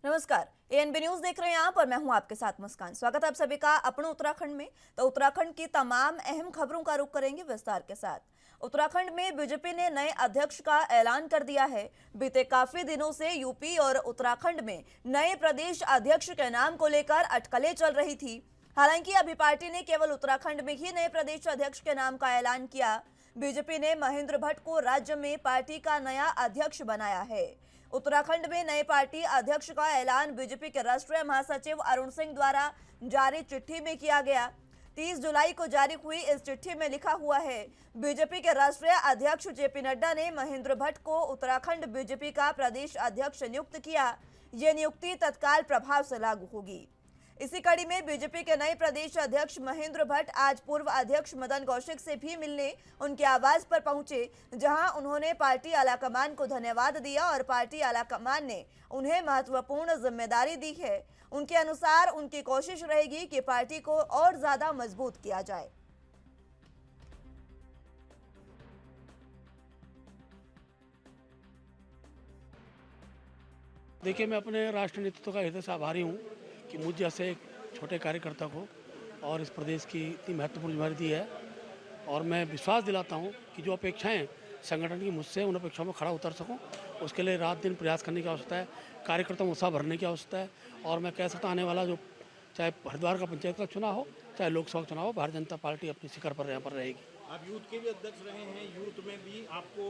नमस्कार। ANB news देख रहे हैं आप और मैं हूं आपके साथ मुस्कान। स्वागत है आप सभी का अपने उत्तराखंड में। तो उत्तराखंड की तमाम अहम खबरों का रुख करेंगे विस्तार के साथ। उत्तराखंड में बीजेपी ने नए अध्यक्ष का ऐलान कर दिया है। बीते काफी दिनों से यूपी और उत्तराखंड में नए प्रदेश अध्यक्ष के नाम को लेकर अटकलें चल रही थी। हालांकि अभी पार्टी ने केवल उत्तराखंड में ही नए प्रदेश अध्यक्ष के नाम का ऐलान किया। बीजेपी ने महेंद्र भट्ट को राज्य में पार्टी का नया अध्यक्ष बनाया है। उत्तराखंड में नए पार्टी अध्यक्ष का ऐलान बीजेपी के राष्ट्रीय महासचिव अरुण सिंह द्वारा जारी चिट्ठी में किया गया। 30 जुलाई को जारी हुई इस चिट्ठी में लिखा हुआ है, बीजेपी के राष्ट्रीय अध्यक्ष जेपी नड्डा ने महेंद्र भट्ट को उत्तराखंड बीजेपी का प्रदेश अध्यक्ष नियुक्त किया। ये नियुक्ति तत्काल प्रभाव से लागू होगी। इसी कड़ी में बीजेपी के नए प्रदेश अध्यक्ष महेंद्र भट्ट आज पूर्व अध्यक्ष मदन कौशिक से भी मिलने उनके आवास पर पहुंचे, जहां उन्होंने पार्टी आलाकमान को धन्यवाद दिया और पार्टी आलाकमान ने उन्हें महत्वपूर्ण जिम्मेदारी दी है। उनके अनुसार उनकी कोशिश रहेगी कि पार्टी को और ज्यादा मजबूत किया जाए। देखिए, मैं अपने राष्ट्रीय नेतृत्व का हृदय से आभारी हूँ कि मुझ जैसे एक छोटे कार्यकर्ता को और इस प्रदेश की इतनी महत्वपूर्ण जिम्मेदारी दी है। और मैं विश्वास दिलाता हूँ कि जो अपेक्षाएं संगठन की मुझसे, उन अपेक्षाओं में खड़ा उतर सकूँ, उसके लिए रात दिन प्रयास करने की आवश्यकता है, कार्यकर्ताओं में उत्साह भरने की आवश्यकता है। और मैं कह सकता हूँ, आने वाला जो चाहे हरिद्वार का पंचायत का चुनाव हो, चाहे लोकसभा चुनाव हो, भारतीय जनता पार्टी अपनी शिखर पर यहाँ पर रहेगी। आप यूथ के भी अध्यक्ष रहे हैं, यूथ में भी आपको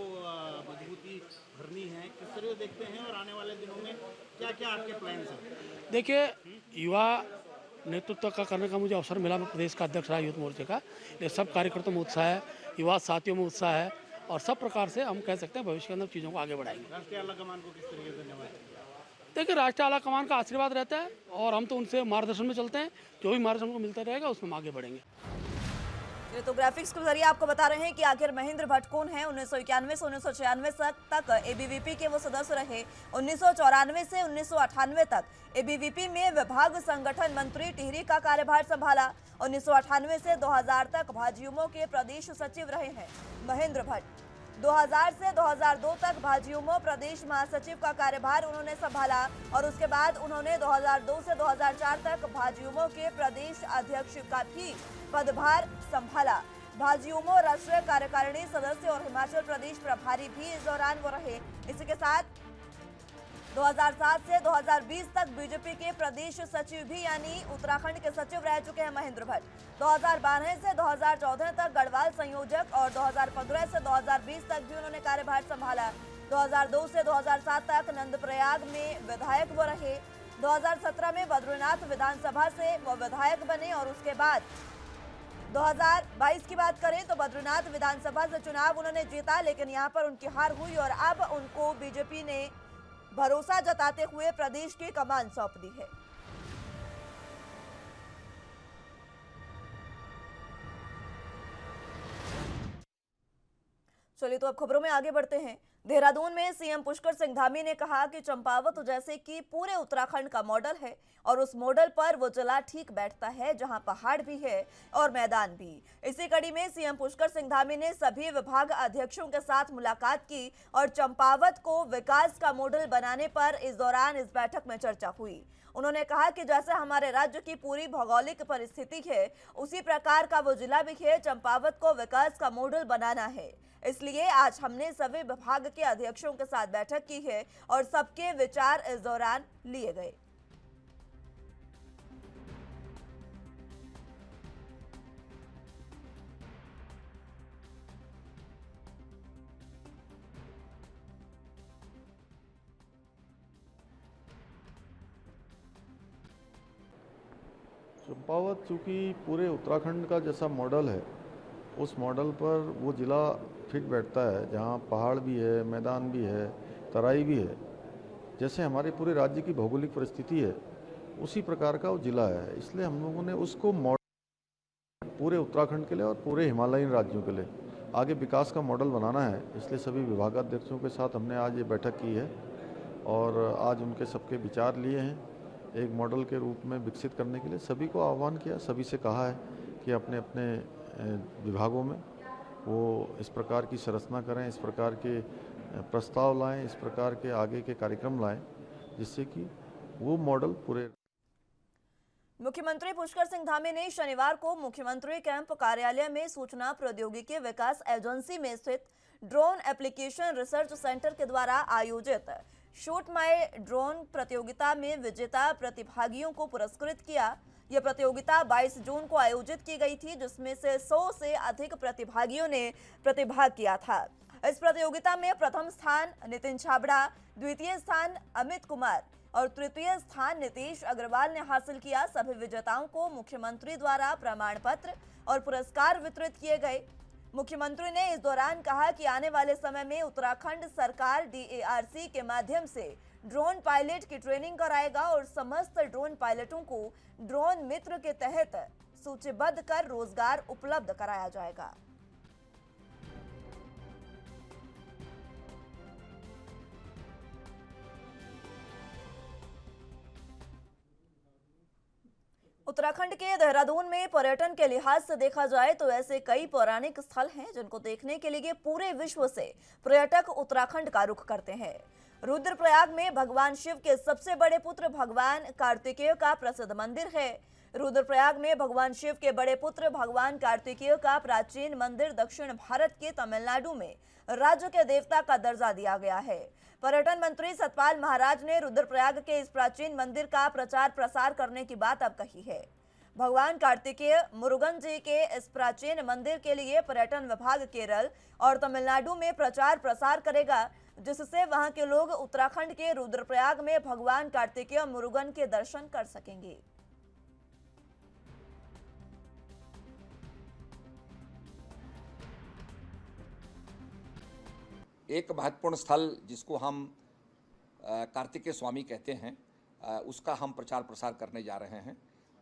मजबूती भरनी है, किस तरह देखते हैं और आने वाले दिनों में क्या क्या आपके प्लान्स हैं? देखिए, युवा नेतृत्व का करने का मुझे अवसर मिला। मैं प्रदेश का अध्यक्ष रहा यूथ मोर्चे का। ये सब कार्यकर्ताओं में उत्साह है, युवा साथियों में उत्साह है और सब प्रकार से हम कह सकते हैं भविष्य के अंदर चीज़ों को आगे बढ़ाएंगे। राष्ट्रीय आलाकमान को किस तरीके से धन्यवाद? देखिए, राष्ट्रीय आलाकमान का आशीर्वाद रहता है और हम तो उनसे मार्गदर्शन में चलते हैं। जो भी मार्गदर्शन को मिलता रहेगा उसमें हम आगे बढ़ेंगे। ये तो ग्राफिक्स के जरिए आपको बता रहे हैं कि आखिर महेंद्र भट्ट कौन है। 1991 से 1996 तक एबीवीपी के वो सदस्य रहे। 1994 से 1998 तक एबीवीपी में विभाग संगठन मंत्री टिहरी का कार्यभार संभाला। 1998 से 2000 तक भाजयुमो के प्रदेश सचिव रहे हैं महेंद्र भट्ट। 2000 से 2002 तक भाजयुमो प्रदेश महासचिव का कार्यभार उन्होंने संभाला और उसके बाद उन्होंने 2002 से 2004 तक भाजयुमो के प्रदेश अध्यक्ष का भी पदभार संभाला। भाजयुमो राष्ट्रीय कार्यकारिणी सदस्य और हिमाचल प्रदेश प्रभारी भी इस दौरान वो रहे। इसी के साथ 2007 से 2020 तक बीजेपी के प्रदेश सचिव भी यानी उत्तराखंड के सचिव रह चुके हैं महेंद्र भट्ट। 2012 से 2014 तक गढ़वाल संयोजक और 2015 से 2020 तक भी उन्होंने कार्यभार संभाला। 2002 से 2007 तक नंदप्रयाग में विधायक वो रहे। 2017 में बद्रीनाथ विधानसभा से वो विधायक बने और उसके बाद 2022 की बात करें तो बद्रीनाथ विधानसभा से चुनाव उन्होंने जीता, लेकिन यहां पर उनकी हार हुई और अब उनको बीजेपी ने भरोसा जताते हुए प्रदेश की कमान सौंप दी है। चलिए तो अब खबरों में आगे बढ़ते हैं। देहरादून में सीएम पुष्कर सिंह धामी ने कहा कि चंपावत जैसे कि पूरे उत्तराखंड का मॉडल है और उस मॉडल पर वो जिला ठीक बैठता है जहां पहाड़ भी है और मैदान भी। इसी कड़ी में सीएम पुष्कर सिंह धामी ने सभी विभाग अध्यक्षों के साथ मुलाकात की और चंपावत को विकास का मॉडल बनाने पर इस दौरान इस बैठक में चर्चा हुई। उन्होंने कहा कि जैसे हमारे राज्य की पूरी भौगोलिक परिस्थिति है, उसी प्रकार का वो जिला भी है। चंपावत को विकास का मॉडल बनाना है, इसलिए आज हमने सभी विभाग के अध्यक्षों के साथ बैठक की है और सबके विचार इस दौरान लिए गए। चंपावत चूँकि पूरे उत्तराखंड का जैसा मॉडल है, उस मॉडल पर वो ज़िला फिट बैठता है जहाँ पहाड़ भी है, मैदान भी है, तराई भी है। जैसे हमारे पूरे राज्य की भौगोलिक परिस्थिति है, उसी प्रकार का वो ज़िला है। इसलिए हम लोगों ने उसको मॉडल पूरे उत्तराखंड के लिए और पूरे हिमालयन राज्यों के लिए आगे विकास का मॉडल बनाना है। इसलिए सभी विभागाध्यक्षों के साथ हमने आज ये बैठक की है और आज उनके सबके विचार लिए हैं। एक मॉडल के रूप में विकसित करने के लिए सभी को आह्वान किया, सभी से कहा है कि अपने अपने विभागों में वो इस प्रकार की संरचना करें, इस प्रकार के प्रस्ताव लाएं, इस प्रकार के आगे के कार्यक्रम लाएं, जिससे कि वो मॉडल पूरे मुख्यमंत्री पुष्कर सिंह धामी ने शनिवार को मुख्यमंत्री कैंप कार्यालय में सूचना प्रौद्योगिकी विकास एजेंसी में स्थित ड्रोन एप्लीकेशन रिसर्च सेंटर के द्वारा आयोजित शूट माय ड्रोन प्रतियोगिता में विजेता प्रतिभागियों को पुरस्कृत किया। यह प्रतियोगिता 22 जून को आयोजित की गई थी, जिसमें से 100 से अधिक प्रतिभागियों ने प्रतिभाग किया था। इस प्रतियोगिता में प्रथम स्थान नितिन छाबड़ा, द्वितीय स्थान अमित कुमार और तृतीय स्थान नीतीश अग्रवाल ने हासिल किया। सभी विजेताओं को मुख्यमंत्री द्वारा प्रमाण पत्र और पुरस्कार वितरित किए गए। मुख्यमंत्री ने इस दौरान कहा कि आने वाले समय में उत्तराखंड सरकार DARC के माध्यम से ड्रोन पायलट की ट्रेनिंग कराएगा और समस्त ड्रोन पायलटों को ड्रोन मित्र के तहत सूचीबद्ध कर रोजगार उपलब्ध कराया जाएगा। उत्तराखंड के देहरादून में पर्यटन के लिहाज से देखा जाए तो ऐसे कई पौराणिक स्थल हैं जिनको देखने के लिए पूरे विश्व से पर्यटक उत्तराखंड का रुख करते हैं। रुद्रप्रयाग में भगवान शिव के सबसे बड़े पुत्र भगवान कार्तिकेय का प्रसिद्ध मंदिर है। रुद्रप्रयाग में भगवान शिव के बड़े पुत्र भगवान कार्तिकेय का प्राचीन मंदिर दक्षिण भारत के तमिलनाडु में राज्य के देवता का दर्जा दिया गया है। पर्यटन मंत्री सतपाल महाराज ने रुद्रप्रयाग के इस प्राचीन मंदिर का प्रचार प्रसार करने की बात अब कही है। भगवान कार्तिकेय मुरुगन जी के इस प्राचीन मंदिर के लिए पर्यटन विभाग केरल और तमिलनाडु में प्रचार प्रसार करेगा, जिससे वहां के लोग उत्तराखंड के रुद्रप्रयाग में भगवान कार्तिकेय मुरुगन के दर्शन कर सकेंगे। एक महत्वपूर्ण स्थल जिसको हम कार्तिकेय स्वामी कहते हैं, उसका हम प्रचार प्रसार करने जा रहे हैं।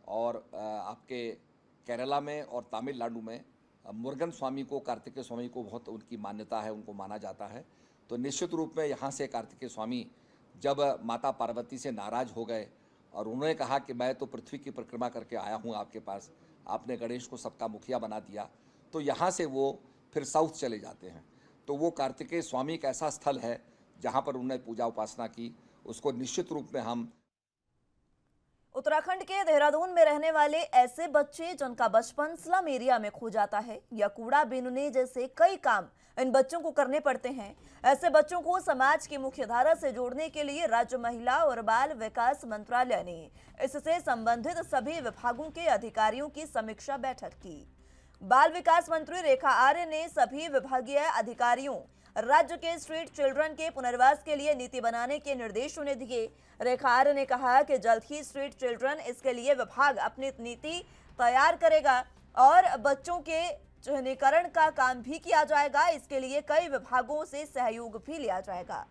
और आपके केरला में और तमिलनाडु में मुरुगन स्वामी को, कार्तिकेय स्वामी को बहुत उनकी मान्यता है, उनको माना जाता है। तो निश्चित रूप में यहाँ से कार्तिकेय स्वामी जब माता पार्वती से नाराज़ हो गए और उन्होंने कहा कि मैं तो पृथ्वी की परिक्रमा करके आया हूँ आपके पास, आपने गणेश को सबका मुखिया बना दिया, तो यहाँ से वो फिर साउथ चले जाते हैं। तो वो कार्तिकेय स्वामी एक ऐसा स्थल है जहाँ पर उन्होंने पूजा उपासना की, उसको निश्चित रूप में हम उत्तराखंड के देहरादून में रहने वाले ऐसे बच्चे जिनका बचपन स्लम एरिया में खो जाता है या कूड़ा बीनने जैसे कई काम इन बच्चों को करने पड़ते हैं, ऐसे बच्चों को समाज की मुख्य धारा से जोड़ने के लिए राज्य महिला और बाल विकास मंत्रालय ने इससे संबंधित सभी विभागों के अधिकारियों की समीक्षा बैठक की। बाल विकास मंत्री रेखा आर्य ने सभी विभागीय अधिकारियों राज्य के स्ट्रीट चिल्ड्रन के पुनर्वास के लिए नीति बनाने के निर्देश उन्हें दिए। रेखा आर्य ने कहा कि जल्द ही स्ट्रीट चिल्ड्रन इसके लिए विभाग अपनी नीति तैयार करेगा और बच्चों के चिन्हीकरण का काम भी किया जाएगा। इसके लिए कई विभागों से सहयोग भी लिया जाएगा।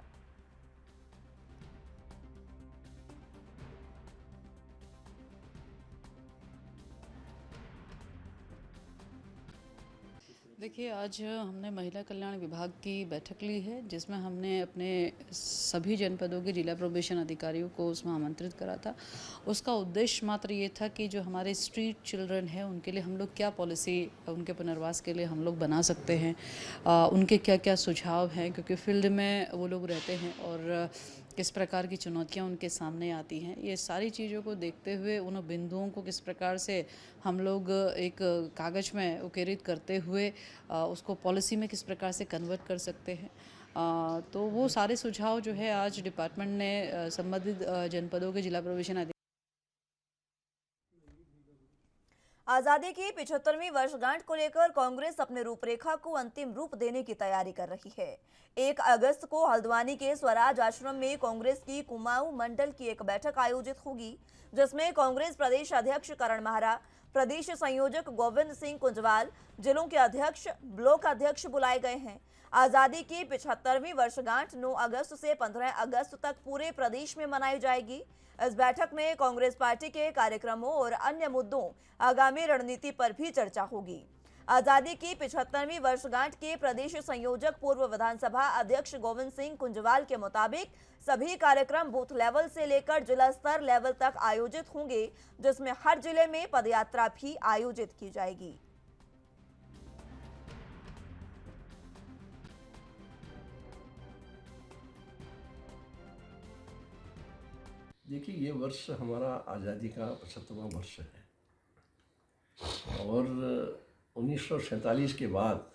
देखिए, आज हमने महिला कल्याण विभाग की बैठक ली है, जिसमें हमने अपने सभी जनपदों के जिला प्रोबेशन अधिकारियों को उसमें आमंत्रित करा था। उसका उद्देश्य मात्र ये था कि जो हमारे स्ट्रीट चिल्ड्रन हैं उनके लिए हम लोग क्या पॉलिसी उनके पुनर्वास के लिए हम लोग बना सकते हैं, उनके क्या क्या सुझाव हैं, क्योंकि फील्ड में वो लोग रहते हैं और किस प्रकार की चुनौतियां उनके सामने आती हैं। ये सारी चीज़ों को देखते हुए उन बिंदुओं को किस प्रकार से हम लोग एक कागज़ में उकेरित करते हुए उसको पॉलिसी में किस प्रकार से कन्वर्ट कर सकते हैं, तो वो सारे सुझाव जो है आज डिपार्टमेंट ने संबंधित जनपदों के जिला प्रोबेशन अधिकारी आजादी की 75वीं वर्षगांठ को लेकर कांग्रेस अपने रूपरेखा को अंतिम रूप देने की तैयारी कर रही है। 1 अगस्त को हल्द्वानी के स्वराज आश्रम में कांग्रेस की कुमाऊं मंडल की एक बैठक आयोजित होगी, जिसमें कांग्रेस प्रदेश अध्यक्ष करण माहरा, प्रदेश संयोजक गोविंद सिंह कुंजवाल, जिलों के अध्यक्ष, ब्लॉक अध्यक्ष बुलाए गए हैं। आजादी की 75वीं वर्षगांठ 9 अगस्त से 15 अगस्त तक पूरे प्रदेश में मनाई जाएगी। इस बैठक में कांग्रेस पार्टी के कार्यक्रमों और अन्य मुद्दों, आगामी रणनीति पर भी चर्चा होगी। आजादी की 75वीं वर्षगांठ के प्रदेश संयोजक पूर्व विधानसभा अध्यक्ष गोविंद सिंह कुंजवाल के मुताबिक सभी कार्यक्रम बूथ लेवल से लेकर जिला स्तर लेवल तक आयोजित होंगे, जिसमें हर जिले में पदयात्रा भी आयोजित की जाएगी। देखिए, ये वर्ष हमारा आज़ादी का 75वां वर्ष है और 1947 के बाद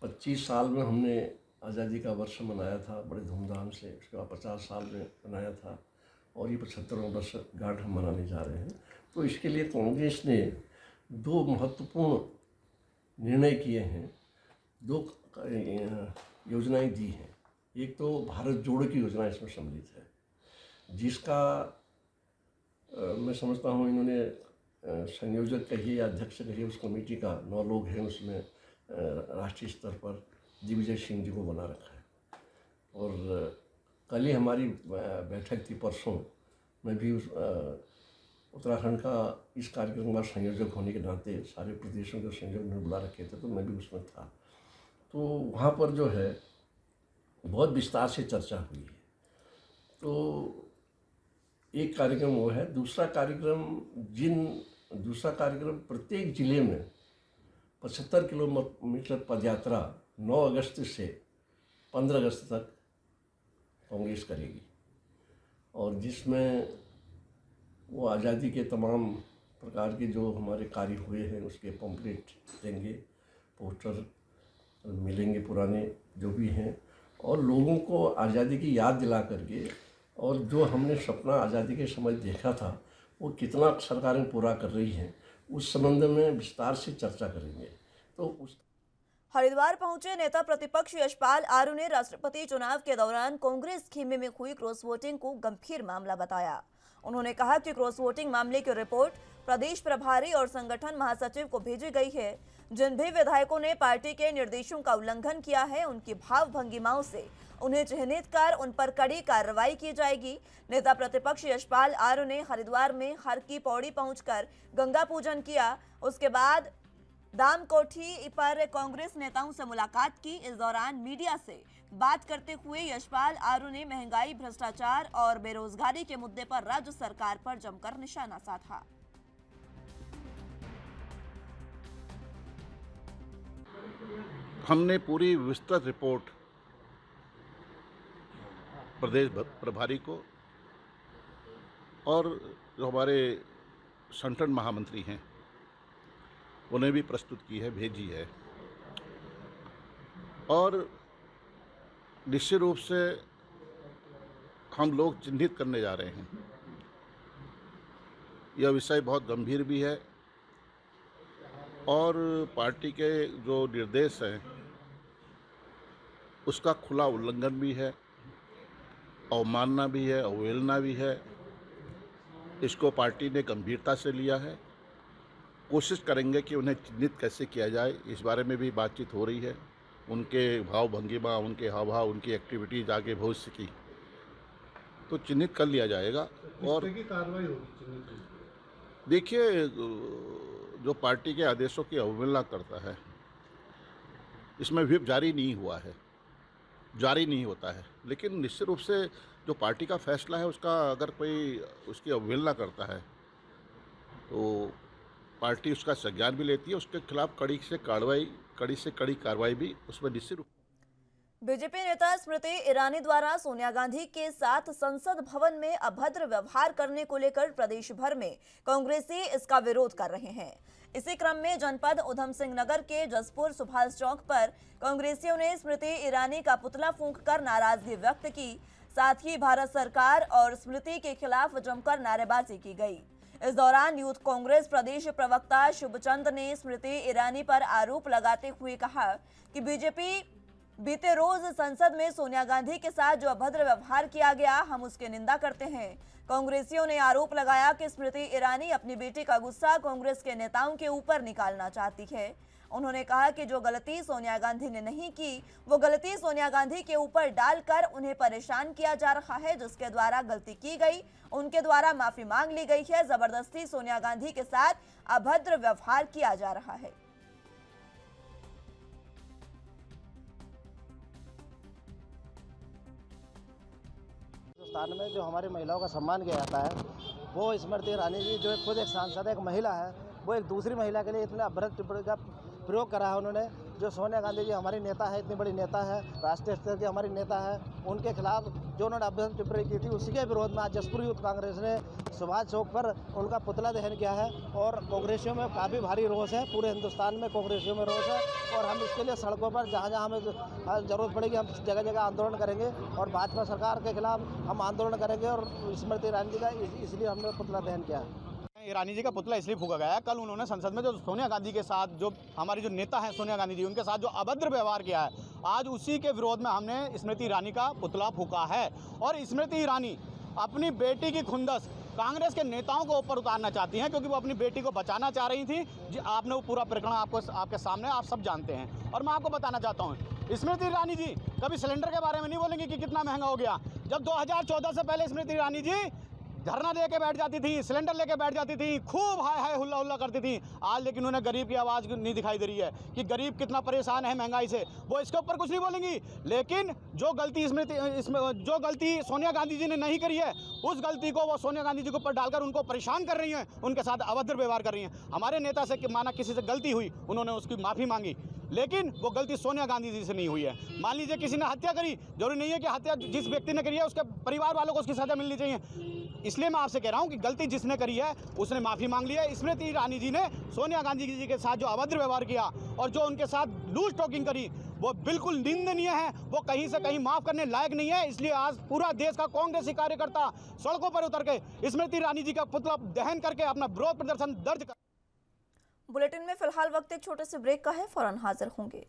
25 साल में हमने आज़ादी का वर्ष मनाया था बड़े धूमधाम से। उसके बाद 50 साल में मनाया था और ये 75वां वर्ष गांठ हम मनाने जा रहे हैं। तो इसके लिए कांग्रेस ने 2 महत्वपूर्ण निर्णय किए हैं, 2 योजनाएं दी हैं। एक तो भारत जोड़ो की योजना इसमें सम्मिलित है, जिसका मैं समझता हूँ इन्होंने संयोजक कहिए या अध्यक्ष कहिए, उस कमेटी का 9 लोग हैं उसमें राष्ट्रीय स्तर पर दिग्विजय सिंह जी को बना रखा है। और कल ही हमारी बैठक थी, परसों मैं भी उस उत्तराखंड का इस कार्यक्रम का संयोजक होने के नाते सारे प्रदेशों के संयोजक ने बुला रखे थे, तो मैं भी उसमें था। तो वहाँ पर जो है बहुत विस्तार से चर्चा हुई है। तो एक कार्यक्रम वो है। दूसरा कार्यक्रम प्रत्येक जिले में 75 किलोमीटर पदयात्रा 9 अगस्त से 15 अगस्त तक कांग्रेस करेगी और जिसमें वो आज़ादी के तमाम प्रकार के जो हमारे कार्य हुए हैं उसके पम्पलेट देंगे, पोस्टर मिलेंगे पुराने जो भी हैं, और लोगों को आज़ादी की याद दिला करके और जो हमने सपना आज़ादी के समय देखा था वो कितना सरकारें पूरा कर रही हैं, उस संबंध में विस्तार से चर्चा करेंगे। तो उस हरिद्वार पहुंचे नेता प्रतिपक्ष यशपाल आर्य ने राष्ट्रपति चुनाव के दौरान कांग्रेस खेमे में हुई क्रॉस वोटिंग को गंभीर मामला बताया। उन्होंने कहा कि क्रॉस वोटिंग मामले की रिपोर्ट प्रदेश प्रभारी और संगठन महासचिव को भेजी गई है। जिन भी विधायकों ने पार्टी के निर्देशों का उल्लंघन किया है, उनकी भाव भंगिमाओं से उन्हें चिन्हित कर उन पर कड़ी कार्रवाई की जाएगी। नेता प्रतिपक्ष यशपाल आर्य ने हरिद्वार में हर की पौड़ी पहुंचकर गंगा पूजन किया। उसके बाद दाम कोठी पर कांग्रेस नेताओं से मुलाकात की। इस दौरान मीडिया से बात करते हुए यशपाल आर्य ने महंगाई, भ्रष्टाचार और बेरोजगारी के मुद्दे पर राज्य सरकार पर जमकर निशाना साधा। हमने पूरी विस्तृत रिपोर्ट प्रदेश प्रभारी को और जो हमारे संगठन महामंत्री हैं उन्हें भी प्रस्तुत की है, भेजी है। और निश्चित रूप से हम लोग चिन्हित करने जा रहे हैं। यह विषय बहुत गंभीर भी है और पार्टी के जो निर्देश हैं उसका खुला उल्लंघन भी है, अवमानना भी है, अवहेलना भी है। इसको पार्टी ने गंभीरता से लिया है। कोशिश करेंगे कि उन्हें चिन्हित कैसे किया जाए, इस बारे में भी बातचीत हो रही है। उनके भाव भंगिमा, उनके हाव भाव, उनकी एक्टिविटीज आगे भविष्य की तो चिन्हित कर लिया जाएगा। और कार्रवाई होगी। देखिए, जो पार्टी के आदेशों की अवहेलना करता है, इसमें व्हिप जारी नहीं हुआ है, जारी नहीं होता है, लेकिन निश्चित रूप से जो पार्टी का फैसला है उसका अगर कोई उसकी अवहेलना करता है तो पार्टी उसका संज्ञान भी लेती है। उसके खिलाफ कड़ी से कड़ी कार्रवाई भी उसमें निश्चित रूप। बीजेपी नेता स्मृति ईरानी द्वारा सोनिया गांधी के साथ संसद भवन में अभद्र व्यवहार करने को लेकर प्रदेश भर में कांग्रेसी इसका विरोध कर रहे हैं। इसी क्रम में जनपद उधम सिंह नगर के जसपुर सुभाष चौक पर कांग्रेसियों ने स्मृति ईरानी का पुतला फूंककर नाराजगी व्यक्त की। साथ ही भारत सरकार और स्मृति के खिलाफ जमकर नारेबाजी की गई। इस दौरान यूथ कांग्रेस प्रदेश प्रवक्ता शुभचंद ने स्मृति ईरानी पर आरोप लगाते हुए कहा कि बीजेपी बीते रोज संसद में सोनिया गांधी के साथ जो अभद्र व्यवहार किया गया, हम उसकी निंदा करते हैं। कांग्रेसियों ने आरोप लगाया कि स्मृति ईरानी अपनी बेटी का गुस्सा कांग्रेस के नेताओं के ऊपर निकालना चाहती है। उन्होंने कहा कि जो गलती सोनिया गांधी ने नहीं की, वो गलती सोनिया गांधी के ऊपर डालकर उन्हें परेशान किया जा रहा है। जिसके द्वारा गलती की गई, उनके द्वारा माफी मांग ली गई है। जबरदस्ती सोनिया गांधी के साथ अभद्र व्यवहार किया जा रहा है। हिंदुस्तान में जो हमारी महिलाओं का सम्मान किया जाता है, वो स्मृति ईरानी जी जो खुद एक सांसद है, एक महिला है, वो एक दूसरी महिला के लिए इतने अभद्र प्रयोग करा है उन्होंने। जो सोनिया गांधी जी हमारी नेता है, इतनी बड़ी नेता है, राष्ट्रीय स्तर की हमारी नेता है, उनके खिलाफ जो उन्होंने अभ्यंतर टिप्पणी की थी, उसी के विरोध में आज जसपुर यूथ कांग्रेस ने सुभाष चौक पर उनका पुतला दहन किया है। और कांग्रेसियों में काफ़ी भारी रोष है, पूरे हिंदुस्तान में कांग्रेसियों में रोष है। और हम इसके लिए सड़कों पर जहाँ जहाँ हमें ज़रूरत पड़ेगी हम जगह जगह आंदोलन करेंगे और भाजपा सरकार के खिलाफ हम आंदोलन करेंगे। और स्मृति ईरानी जी का इसलिए हमने पुतला दहन किया है। ईरानी जी का पुतला इसलिए फूका गया है, कल उन्होंने संसद में जो सोनिया गांधी के साथ, जो हमारी जो नेता है सोनिया गांधी जी, उनके साथ जो अभद्र व्यवहार किया है, आज उसी के विरोध में हमने स्मृति ईरानी का पुतला फूका है। और स्मृति ईरानी अपनी बेटी की खुंदस कांग्रेस के नेताओं को ऊपर उतारना चाहती हैं, क्योंकि वो अपनी बेटी को बचाना चाह रही थी। जी, आपने वो पूरा प्रकरण आपके सामने, आप सब जानते हैं। और मैं आपको बताना चाहता हूँ, स्मृति ईरानी जी कभी सिलेंडर के बारे में नहीं बोलेंगे कि कितना महंगा हो गया। जब 2014 से पहले स्मृति ईरानी जी धरना लेके बैठ जाती थी, सिलेंडर लेके बैठ जाती थी, खूब हाय हाय हुल्ला हुल्ला करती थी। आज लेकिन उन्हें गरीब की आवाज़ नहीं दिखाई दे रही है कि गरीब कितना परेशान है महंगाई से, वो इसके ऊपर कुछ नहीं बोलेंगी। लेकिन जो गलती सोनिया गांधी जी ने नहीं करी है, उस गलती को वो सोनिया गांधी जी के ऊपर डालकर उनको परेशान कर रही हैं, उनके साथ अभद्र व्यवहार कर रही हैं। हमारे नेता से माना किसी से गलती हुई, उन्होंने उसकी माफ़ी मांगी, लेकिन वो गलती सोनिया गांधी जी से नहीं हुई है। मान लीजिए किसी ने हत्या करी, जरूरी नहीं है कि हत्या जिस व्यक्ति ने करी है उसके परिवार वालों को उसकी सजा मिलनी चाहिए। इसलिए मैं आपसे कह रहा हूं कि गलती जिसने करी है उसने माफ़ी मांग ली है। स्मृति ईरानी जी ने सोनिया गांधी जी के साथ जो अभद्र व्यवहार किया और जो उनके साथ लूज टॉकिंग करी, वो बिल्कुल निंदनीय है, वो कहीं से कहीं माफ़ करने लायक नहीं है। इसलिए आज पूरा देश का कांग्रेसी कार्यकर्ता सड़कों पर उतर के स्मृति ईरानी जी का पुतला दहन करके अपना विरोध प्रदर्शन दर्ज कर। बुलेटिन में फिलहाल वक्त एक छोटे से ब्रेक का है, फौरन हाजिर होंगे।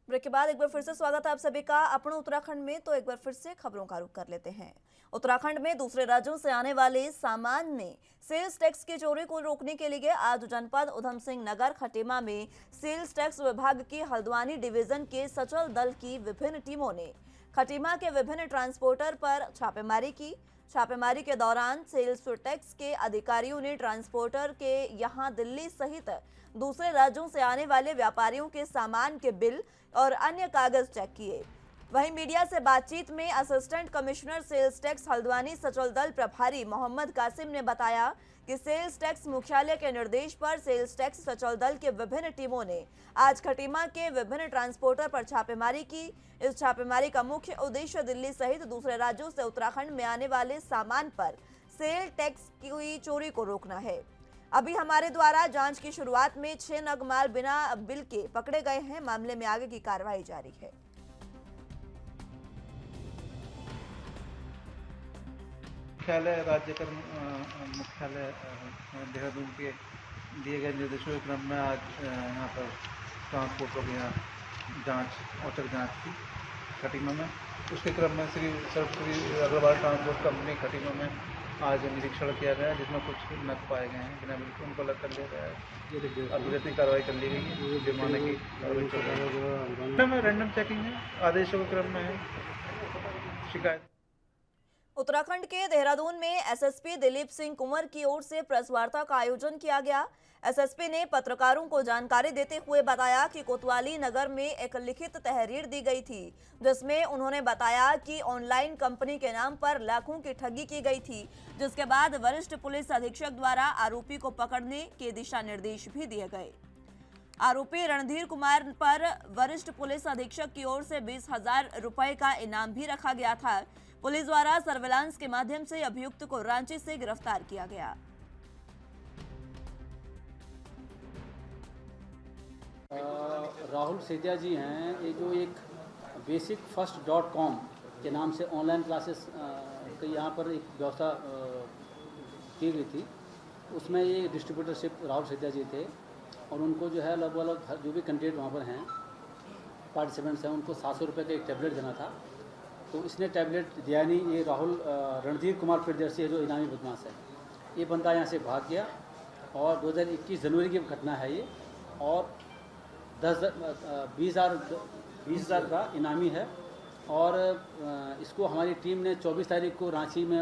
ब्रेक के बाद एक बार फिर से स्वागत है आप सभी का अपने उत्तराखंड में। तो एक बार फिर से खबरों का रुख कर लेते हैं। उत्तराखंड में दूसरे राज्यों से आने वाले सामान में सेल्स टैक्स की चोरी को रोकने के लिए आज जनपद उधम सिंह नगर खटीमा में सेल्स टैक्स विभाग की हल्द्वानी डिवीजन के सचल दल की विभिन्न टीमों ने खटीमा के विभिन्न ट्रांसपोर्टर पर छापेमारी की। छापेमारी के दौरान सेल्स टैक्स के अधिकारियों ने ट्रांसपोर्टर के यहां दिल्ली सहित दूसरे राज्यों से आने वाले व्यापारियों के सामान के बिल और अन्य कागज चेक किए। वहीं मीडिया से बातचीत में assistant commissioner sales tax Haldwani सचल दल प्रभारी मोहम्मद कासिम ने बताया कि सेल्स टैक्स मुख्यालय के निर्देश पर सेल्स टैक्स सचल दल के विभिन्न टीमों ने आज खटीमा के विभिन्न ट्रांसपोर्टर पर छापेमारी की। इस छापेमारी का मुख्य उद्देश्य दिल्ली सहित दूसरे राज्यों से उत्तराखंड में आने वाले सामान पर सेल टैक्स की चोरी को रोकना है। अभी हमारे द्वारा जांच की शुरुआत में 6 नग माल बिना बिल के पकड़े गए हैं। मामले में आगे की कार्रवाई जारी है। मुख्यालय राज्य कर मुख्यालय देहरादून के दिए गए निर्देशों के क्रम में आज यहाँ पर ट्रांसपोर्टरों की यहाँ जाँच औचक जाँच की खटीमा में। उसके क्रम में श्री अग्रवाल ट्रांसपोर्ट कंपनी खटीमा में आज निरीक्षण किया गया, जिसमें कुछ नग पाए गए हैं बिना बिल के, उनको अलग कर लिया गया है। अभिगति कार्रवाई कर ली गई है, जुर्माने की कार्रवाई चल रही है। रैंडम चेकिंग है, आदेशों के क्रम में है शिकायत। उत्तराखंड के देहरादून में एसएसपी दिलीप सिंह कुंवर की ओर से प्रेस वार्ता का आयोजन किया गया। एसएसपी ने पत्रकारों को जानकारी देते हुए बताया कि कोतवाली नगर में एक लिखित तहरीर दी गई थी, जिसमें उन्होंने बताया कि ऑनलाइन कंपनी के नाम पर लाखों की ठगी की गई थी, जिसके बाद वरिष्ठ पुलिस अधीक्षक द्वारा आरोपी को पकड़ने के दिशा निर्देश भी दिए गए। आरोपी रणधीर कुमार पर वरिष्ठ पुलिस अधीक्षक की ओर से 20,000 रुपए का इनाम भी रखा गया था। पुलिस द्वारा सर्विलांस के माध्यम से अभियुक्त को रांची से गिरफ्तार किया गया। राहुल सेतिया जी हैं, ये जो एक basicfirst.com के नाम से ऑनलाइन क्लासेस की यहाँ पर एक व्यवस्था की गई थी। उसमें ये डिस्ट्रीब्यूटरशिप राहुल सेतिया जी थे और उनको जो है लगभग जो भी कैंडिडेट वहाँ पर हैं, पार्टिसिपेंट्स हैं, उनको 700 रुपये का एक टैबलेट देना था। तो इसने टैबलेट दिया नहीं। ये राहुल रणधीर कुमार प्रियदर्शी है जो इनामी बदमाश है, ये बंदा यहाँ से भाग गया और 2021 जनवरी की घटना है ये। और 20,000 का इनामी है और इसको हमारी टीम ने 24 तारीख को रांची में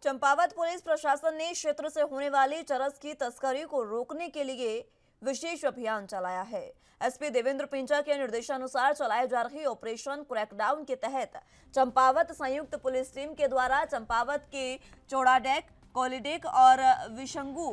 चंपावत पुलिस प्रशासन ने क्षेत्र से होने वाली चरस की तस्करी को रोकने के लिए विशेष अभियान चलाया है। एसपी देवेंद्र पिंचा के निर्देशानुसार चलाए जा रहे ऑपरेशन क्रैकडाउन के तहत चंपावत संयुक्त पुलिस टीम के द्वारा चंपावत के चौड़ाडेक, कोलीडेक और विशंगू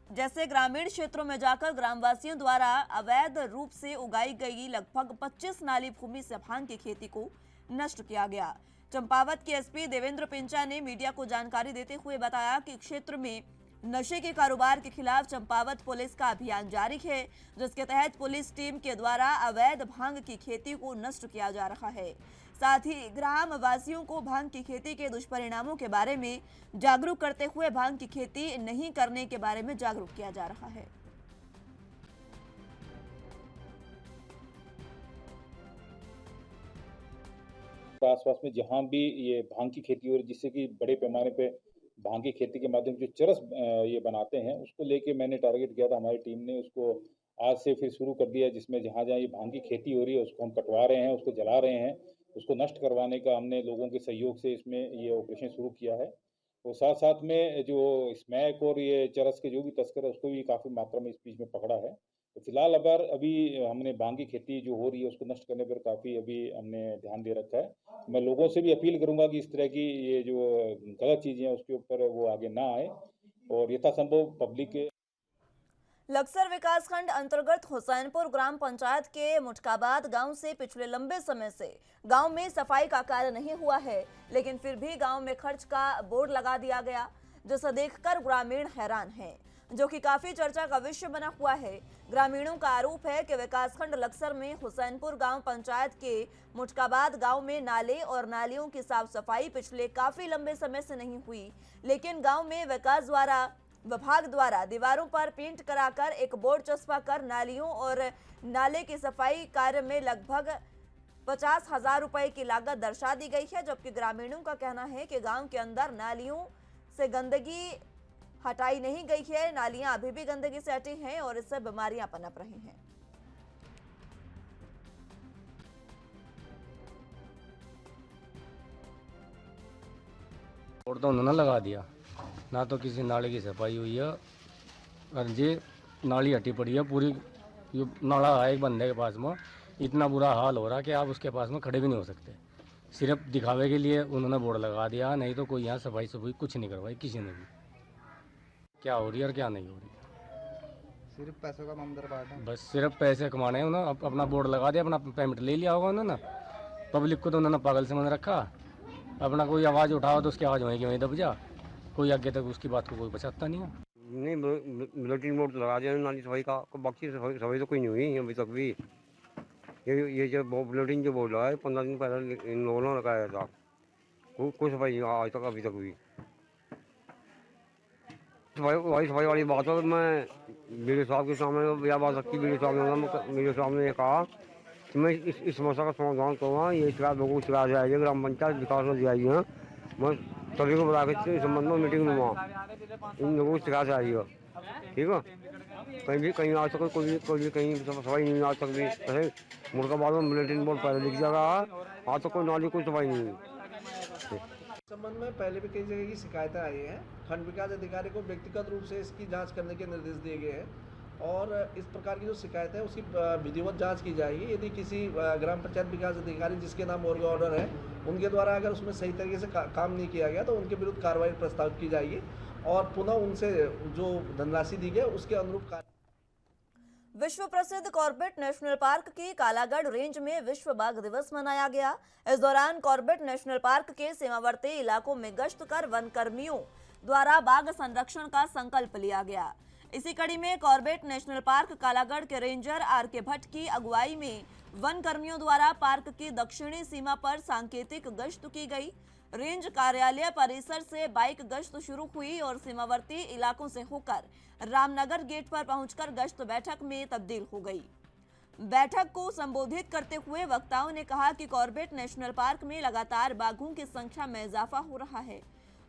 जैसे ग्रामीण क्षेत्रों में जाकर ग्रामवासियों द्वारा अवैध रूप से उगाई गई लगभग 25 नाली भूमि से भांग की खेती को नष्ट किया गया। चंपावत के एसपी देवेंद्र पिंचा ने मीडिया को जानकारी देते हुए बताया कि क्षेत्र में नशे के कारोबार के खिलाफ चंपावत पुलिस का अभियान जारी है, जिसके तहत पुलिस टीम के द्वारा अवैध भांग की खेती को नष्ट किया जा रहा है। साथ ही ग्राम वासियों को भांग की खेती के दुष्परिणामों के बारे में जागरूक करते हुए भांग की खेती नहीं करने के बारे में जागरूक किया जा रहा है। आसपास में जहाँ भी ये भांग की खेती हो रही, जिससे कि बड़े पैमाने पे भांग की खेती के माध्यम से जो चरस ये बनाते हैं, उसको लेके मैंने टारगेट किया था। हमारी टीम ने उसको आज से फिर शुरू कर दिया, जिसमें जहाँ जहाँ ये भांग की खेती हो रही है उसको हम कटवा रहे हैं, उसको जला रहे हैं, उसको नष्ट करवाने का हमने लोगों के सहयोग से इसमें ये ऑपरेशन शुरू किया है। और साथ साथ में जो स्मैक और ये चरस के जो भी तस्कर है उसको भी काफ़ी मात्रा में इस बीच में पकड़ा है। तो फिलहाल अभी हमने भांग की खेती जो हो रही है उसको नष्ट करने पर काफ़ी अभी हमने ध्यान दे रखा है। मैं लोगों से भी अपील करूंगा कि इस तरह की ये जो गलत चीज़ें हैं उसके ऊपर वो आगे ना आए और यथासंभव पब्लिक के। लक्सर विकासखंड अंतर्गत हुसैनपुर ग्राम पंचायत के मुटकाबाद गांव से पिछले लंबे समय से गांव में सफाई का कार्य नहीं हुआ है, लेकिन फिर भी गांव में खर्च का बोर्ड लगा दिया गया, जिसे देखकर ग्रामीण हैरान हैं, जो कि काफी चर्चा का विषय बना हुआ है। ग्रामीणों का आरोप है कि विकासखंड लक्सर में हुसैनपुर गांव पंचायत के मुटकाबाद गांव में नाले और नालियों की साफ सफाई पिछले काफी लंबे समय से नहीं हुई, लेकिन गांव में विभाग द्वारा दीवारों पर पेंट कराकर एक बोर्ड चस्पा कर नालियों और नाले की सफाई कार्य में लगभग 50,000 रुपए की लागत दर्शा दी गई है, जबकि ग्रामीणों का कहना है कि गांव के अंदर नालियों से गंदगी हटाई नहीं गई है, नालियां अभी भी गंदगी से हटी हैं और इससे बीमारियां पनप रही हैं। बोर्ड तो उन्होंने लगा दिया, ना तो किसी नाले की सफाई हुई है और ये नाली हटी पड़ी है पूरी। ये नाला है एक बंदे के पास में, इतना बुरा हाल हो रहा है कि आप उसके पास में खड़े भी नहीं हो सकते। सिर्फ दिखावे के लिए उन्होंने बोर्ड लगा दिया, नहीं तो कोई यहाँ सफाई कुछ नहीं करवाई किसी ने भी। क्या हो रही है और क्या नहीं हो रही, सिर्फ पैसों का मंदिर बांटा, बस सिर्फ पैसे कमाने हैं उन्होंने। अपना बोर्ड लगा दिया, अपना पेमेंट ले लिया होगा उन्होंने। पब्लिक को तो उन्होंने पागल समझ रखा। अपना कोई आवाज़ उठाओ तो उसकी आवाज़ वहीं की वहीं दब जा, कोई आगे तक उसकी बात को कोई बचाता नहीं है। नहीं, बुलेटिन बोर्ड लगा दिया नाली सफाई का, बाकी सफाई तो कोई नहीं हुई अभी तक भी। ये जो बुलेटिन जो बोर्ड लगा है 15 दिन पहले इन लोगों ने लगाया था, कोई सफाई नहीं आज तक अभी तक हुई। सफाई वाली बात है, मैं वीडियो साहब के सामने यह बात रखी। वीडियो साहब ने कहा कि मैं इस समस्या का समाधान करूँगा। ये शिकायत लोगों को शिकायत जाएगी, ग्राम पंचायत विकास में दिखाई है। मैं सभी को बता के इस संबंध में मीटिंग लूँगा, इन लोगों को शिकायत आएगी, ठीक है। कहीं आज तक कोई कहीं सफाई नहीं, आज तक भी ऐसे मुर्गाबाद में बुलेटिन बोर्ड पहले लिख जाएगा, आज तक कोई नाली कोई सफाई नहीं हुई। संबंध में पहले भी कई जगह की शिकायतें आई हैं। खंड विकास अधिकारी को व्यक्तिगत रूप से इसकी जांच करने के निर्देश दिए गए हैं और इस प्रकार की जो शिकायत है उसकी विधिवत जांच की जाएगी। यदि किसी ग्राम पंचायत विकास अधिकारी जिसके नाम ऑर्डर है उनके द्वारा अगर उसमें सही तरीके से काम नहीं किया गया तो उनके विरुद्ध कार्रवाई प्रस्तावित की जाएगी और पुनः उनसे जो धनराशि दी गई उसके अनुरूप। विश्व प्रसिद्ध कॉर्बेट नेशनल पार्क की कालागढ़ रेंज में विश्व बाघ दिवस मनाया गया। इस दौरान कॉर्बेट नेशनल पार्क के सीमावर्ती इलाकों में गश्त कर वन कर्मियों द्वारा बाघ संरक्षण का संकल्प लिया गया। इसी कड़ी में कॉर्बेट नेशनल पार्क कालागढ़ के रेंजर आर.के. भट्ट की अगुवाई में वन कर्मियों द्वारा पार्क की दक्षिणी सीमा पर सांकेतिक गश्त की गई। रेंज कार्यालय परिसर से बाइक गश्त शुरू हुई और सीमावर्ती इलाकों से होकर रामनगर गेट पर पहुंचकर गश्त बैठक में तब्दील हो गई। बैठक को संबोधित करते हुए वक्ताओं ने कहा कि कॉर्बेट नेशनल पार्क में लगातार बाघों की संख्या में इजाफा हो रहा है।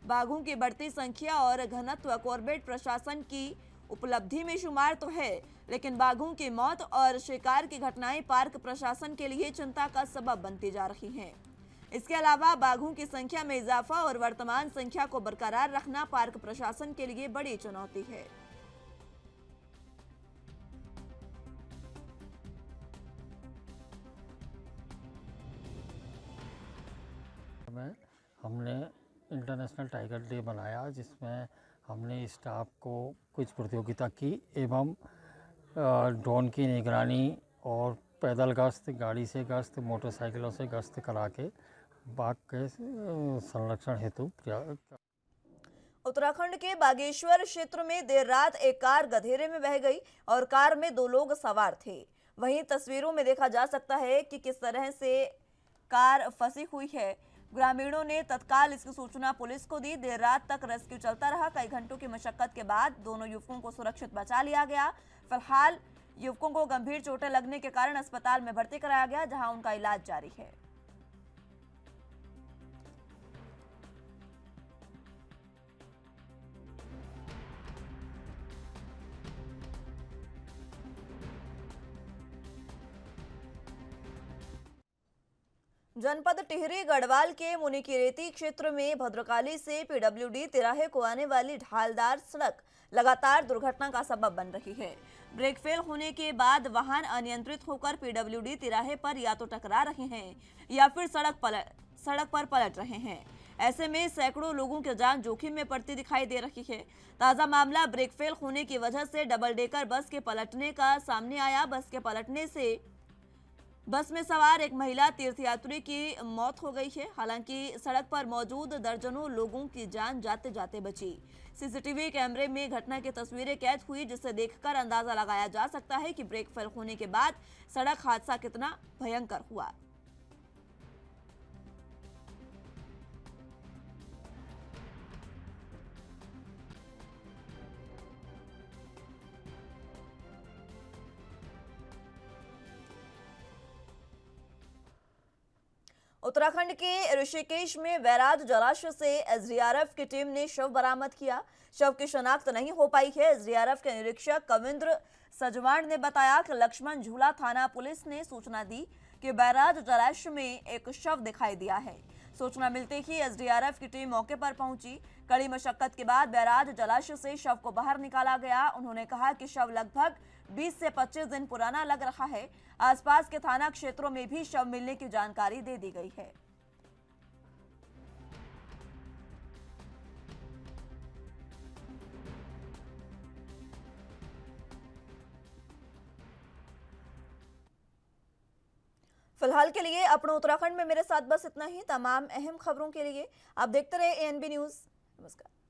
बाघों की बढ़ती संख्या और घनत्व कॉर्बेट प्रशासन की उपलब्धि में शुमार तो है, लेकिन बाघों की मौत और शिकार की घटनाएं पार्क प्रशासन के लिए चिंता का सबब बनती जा रही हैं। इसके अलावा बाघों की संख्या में इजाफा और वर्तमान संख्या को बरकरार रखना पार्क प्रशासन के लिए बड़ी चुनौती है। हमने इंटरनेशनल टाइगर डे मनाया, जिसमें हमने स्टाफ को कुछ प्रतियोगिता की एवं ड्रोन की निगरानी और पैदल गश्त, गाड़ी से गश्त, मोटरसाइकिलों से गश्त करा के बाघ के संरक्षण हेतु उत्तराखंड के बागेश्वर क्षेत्र में देर रात एक कार गधेरे में बह गई और कार में 2 लोग सवार थे। वहीं तस्वीरों में देखा जा सकता है कि किस तरह से कार फंसी हुई है। ग्रामीणों ने तत्काल इसकी सूचना पुलिस को दी। देर रात तक रेस्क्यू चलता रहा। कई घंटों की मशक्कत के बाद दोनों युवकों को सुरक्षित बचा लिया गया। फिलहाल युवकों को गंभीर चोटें लगने के कारण अस्पताल में भर्ती कराया गया, जहां उनका इलाज जारी है। जनपद टिहरी गढ़वाल के मुनिकीरेती क्षेत्र में भद्रकाली से पीडब्ल्यूडी तिराहे को आने वाली ढालदार सड़क लगातार दुर्घटना का सबब बन रही है। ब्रेक फेल होने के बाद वाहन अनियंत्रित होकर पीडब्ल्यूडी तिराहे पर या तो टकरा रहे हैं या फिर सड़क पर पलट रहे हैं। ऐसे में सैकड़ों लोगों की जान जोखिम में पड़ती दिखाई दे रही है। ताजा मामला ब्रेक फेल होने की वजह से डबल डेकर बस के पलटने का सामने आया। बस के पलटने से बस में सवार एक महिला तीर्थयात्री की मौत हो गई है। हालांकि सड़क पर मौजूद दर्जनों लोगों की जान जाते जाते बची। सीसीटीवी कैमरे में घटना की तस्वीरें कैद हुई, जिसे देखकर अंदाजा लगाया जा सकता है कि ब्रेक फेल होने के बाद सड़क हादसा कितना भयंकर हुआ। उत्तराखंड के ऋषिकेश में बैराज जलाशय से एसडीआरएफ की टीम ने शव बरामद किया। शव की शनाख्त नहीं हो पाई है। एसडीआरएफ के निरीक्षक कविंद्र सजवाण ने बताया कि लक्ष्मण झूला थाना पुलिस ने सूचना दी कि बैराज जलाशय में एक शव दिखाई दिया है। सूचना मिलते ही एसडीआरएफ की टीम मौके पर पहुंची। कड़ी मशक्कत के बाद बैराज जलाशय से शव को बाहर निकाला गया। उन्होंने कहा कि शव लगभग 20 से 25 दिन पुराना लग रहा है। आसपास के थाना क्षेत्रों में भी शव मिलने की जानकारी दे दी गई है। फिलहाल के लिए अपने उत्तराखंड में मेरे साथ बस इतना ही। तमाम अहम खबरों के लिए आप देखते रहे एएनबी न्यूज़। नमस्कार।